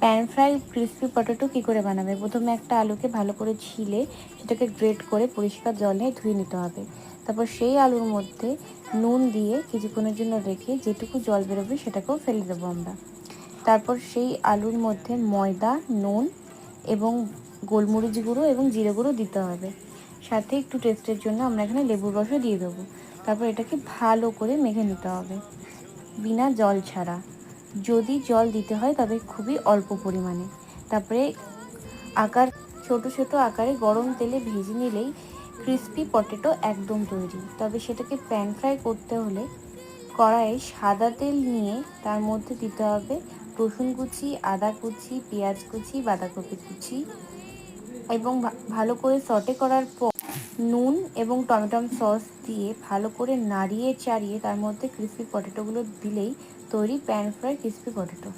Pan fry crispy potato কী করে বানাবে? প্রথমে একটা আলুকে ভালো করে ছিলে সেটাকে গ্রেট করে পরিষ্কার জলে ধুয়ে নিতে হবে। তারপর সেই আলুর মধ্যে নুন দিয়ে কিছুক্ষণের জন্য রেখে যেটুকু জল বেরোবে সেটাকেও ফেলে দেবো আমরা। তারপর সেই আলুর মধ্যে ময়দা, নুন এবং গোলমরিচ গুঁড়ো এবং জিরে গুঁড়ো দিতে হবে। সাথে একটু টেস্টের জন্য আমরা এখানে লেবুর রসও দিয়ে দেবো। তারপর এটাকে ভালো করে মেখে নিতে হবে বিনা জল ছাড়া। যদি জল দিতে হয় তবে খুবই অল্প পরিমাণে। তারপরে ছোট ছোট আকারে গরম তেলে ভেজে নিলেই ক্রিসপি পটেটো একদম তৈরি। তবে সেটাকে প্যান ফ্রাই করতে হলে কড়াইয়ে সাদা তেল নিয়ে তার মধ্যে দিতে হবে রসুন কুচি, আদা কুচি, পেঁয়াজ কুচি, বাঁধাকপি কুচি এবং ভালো করে সটে করার পর নুন এবং টমেটো সস দিয়ে ভালো করে নাড়িয়ে চাড়িয়ে তার মধ্যে ক্রিসপি পটেটোগুলো দিলেই তৈরি প্যান ফ্রাই ক্রিসপি পটেটো।